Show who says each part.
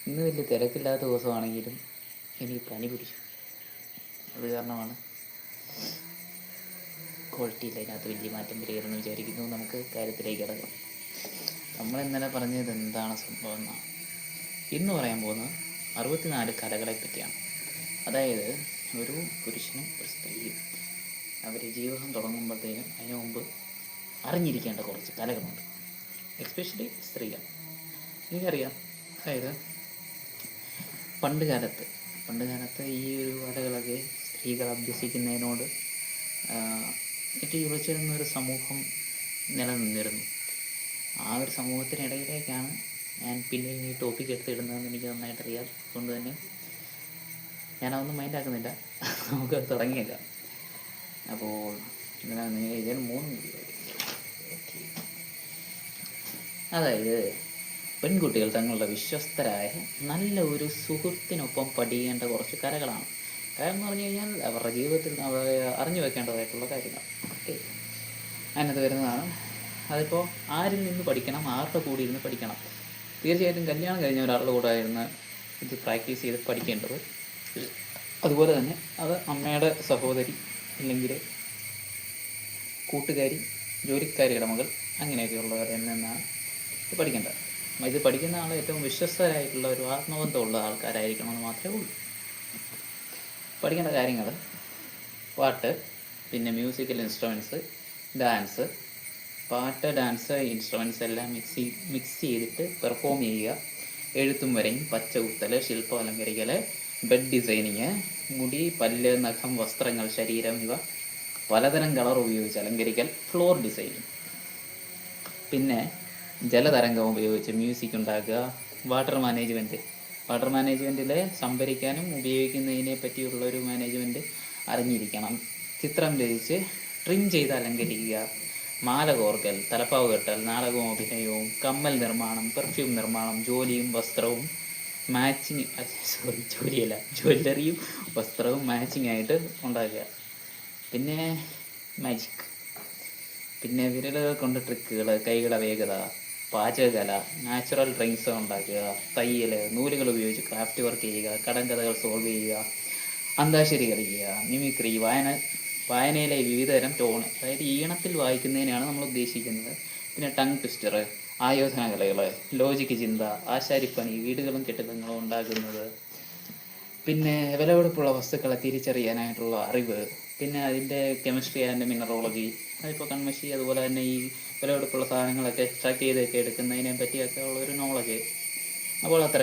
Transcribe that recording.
Speaker 1: ഇന്ന് വലിയ തിരക്കില്ലാത്ത ദിവസമാണെങ്കിലും എനിക്ക് പനി പിടിച്ചു. അത് കാരണമാണ് ക്വാളിറ്റിയിൽ അതിനകത്ത് വലിയ മാറ്റം വരികയെന്ന് വിചാരിക്കുന്നു. നമുക്ക് കാര്യത്തിലേക്ക് കിടക്കാം. നമ്മൾ ഇന്നലെ പറഞ്ഞത് എന്താണ് സംഭവം എന്നാണ്. ഇന്ന് പറയാൻ പോകുന്നത് 64 കലകളെ പറ്റിയാണ്. അതായത് ഒരു പുരുഷനും ഒരു സ്ത്രീയും അവർ ജീവിതം തുടങ്ങുമ്പോഴത്തേനും അതിനു മുമ്പ് അറിഞ്ഞിരിക്കേണ്ട കുറച്ച് കലകളുണ്ട്. എസ്പെഷ്യലി സ്ത്രീകൾ. എനിക്കറിയാം, അതായത് പണ്ട് കാലത്ത് ഈ ഒരു കലകളൊക്കെ സ്ത്രീകൾ അഭ്യസിക്കുന്നതിനോട് ഉറച്ചിരുന്നൊരു സമൂഹം നിലനിന്നിരുന്നു. ആ ഒരു സമൂഹത്തിനിടയിലേക്കാണ് ഞാൻ പിന്നെ ഈ ടോപ്പിക് എടുത്തിടുന്നതെന്ന് എനിക്ക് നന്നായിട്ടറിയാം. അതുകൊണ്ട് തന്നെ ഞാനതൊന്നും മൈൻഡാക്കുന്നില്ല. നമുക്ക് തുടങ്ങിയേക്കാം. അപ്പോൾ ഇതിന് 3 അതായത് പെൺകുട്ടികൾ തങ്ങളുടെ വിശ്വസ്തരായ നല്ല ഒരു സുഹൃത്തിനൊപ്പം പഠിക്കേണ്ട കുറച്ച് കലകളാണ്. കാര്യം എന്ന് പറഞ്ഞു കഴിഞ്ഞാൽ അവരുടെ ജീവിതത്തിൽ അവർ അറിഞ്ഞു വെക്കേണ്ടതായിട്ടുള്ള കാര്യങ്ങൾ. ഓക്കെ, അതിനകത്ത് വരുന്നതാണ്. അതിപ്പോൾ ആരിൽ നിന്ന് പഠിക്കണം, ആരുടെ കൂടെ ഇരുന്ന് പഠിക്കണം. തീർച്ചയായിട്ടും കല്യാണം കഴിഞ്ഞ ഒരാളുടെ കൂടെ ആയിരുന്നു ഇത് പ്രാക്ടീസ് ചെയ്ത് പഠിക്കേണ്ടത്. അതുപോലെ തന്നെ അത് അമ്മയുടെ സഹോദരി അല്ലെങ്കിൽ കൂട്ടുകാരി, ജോലിക്കാരിയുടെ മകൾ, അങ്ങനെയൊക്കെയുള്ളവരിൽ നിന്നാണ് ഇത് പഠിക്കേണ്ടത്. ഇത് പഠിക്കുന്ന ആൾ ഏറ്റവും വിശ്വസ്തരായിട്ടുള്ള ഒരു ആത്മബന്ധമുള്ള ആൾക്കാരായിരിക്കണമെന്ന് മാത്രമേ ഉള്ളൂ. പഠിക്കേണ്ട കാര്യങ്ങൾ: പാട്ട്, പിന്നെ മ്യൂസിക്കൽ ഇൻസ്ട്രുമെൻറ്റ്സ്, ഡാൻസ്. പാട്ട്, ഡാൻസ്, ഇൻസ്ട്രുമെൻറ്റ്സ് എല്ലാം മിക്സ് ചെയ്തിട്ട് പെർഫോം ചെയ്യുക. എഴുത്തും വരയും, പച്ച കുത്തൽ, ശില്പം അലങ്കരിക്കൽ, ബെഡ് ഡിസൈനിങ്, മുടി, പല്ല്, നഖം, വസ്ത്രങ്ങൾ, ശരീരം ഇവ പലതരം കളർ ഉപയോഗിച്ച് അലങ്കരിക്കൽ, ഫ്ലോർ ഡിസൈനിങ്. പിന്നെ ജലതരംഗം ഉപയോഗിച്ച് മ്യൂസിക് ഉണ്ടാക്കുക. വാട്ടർ മാനേജ്മെൻറ്റിൽ സംഭരിക്കാനും ഉപയോഗിക്കുന്നതിനെ പറ്റിയുള്ളൊരു മാനേജ്മെൻറ്റ് അറിഞ്ഞിരിക്കണം. ചിത്രം രചിച്ച് ട്രിം ചെയ്ത് അലങ്കരിക്കുക. മാല കോർക്കൽ, തലപ്പാവ് കെട്ടൽ, നാടകവും അഭിനയവും, കമ്മൽ നിർമ്മാണം, പെർഫ്യൂം നിർമ്മാണം, ജോലിയും വസ്ത്രവും ജ്വല്ലറിയും വസ്ത്രവും മാച്ചിങ് ആയിട്ട് ഉണ്ടാക്കുക. പിന്നെ മാജിക്, പിന്നെ വിരലുകൾ കൊണ്ട് ട്രിക്കുകൾ, കൈകളുടെ വേഗത, പാചകകല, നാച്ചുറൽ ഡ്രിങ്ക്സ് ഉണ്ടാക്കുക, തയ്യൽ, നൂലുകൾ ഉപയോഗിച്ച് ക്രാഫ്റ്റ് വർക്ക് ചെയ്യുക, കടങ്കഥകൾ സോൾവ് ചെയ്യുക, അന്താക്ഷരി കളിക്കുക, മിമിക്രി, വായനയിലെ വിവിധതരം ടോൺ, അതായത് ഈണത്തിൽ വായിക്കുന്നതിനാണ് നമ്മൾ ഉദ്ദേശിക്കുന്നത്. പിന്നെ ടങ് ട്വിസ്റ്റർ, ആയോധന കലകൾ, ലോജിക് ചിന്ത, ആശാരിപ്പണി, വീടുകളും കെട്ടിടങ്ങളും ഉണ്ടാക്കുന്നത്, പിന്നെ വിലപിടിപ്പുള്ള വസ്തുക്കളെ തിരിച്ചറിയാനായിട്ടുള്ള അറിവ്, പിന്നെ അതിൻ്റെ കെമിസ്ട്രി ആൻഡ് മിനറോളജി, അതിപ്പോൾ കൺമഷി, അതുപോലെ തന്നെ ഈ വിലപിടിപ്പുള്ള സാധനങ്ങളൊക്കെ എക്സ്ട്രാക്ട് ചെയ്തൊക്കെ എടുക്കുന്നതിനെ പറ്റിയൊക്കെ ഉള്ളൊരു നോളജ്. അപ്പോൾ അത്ര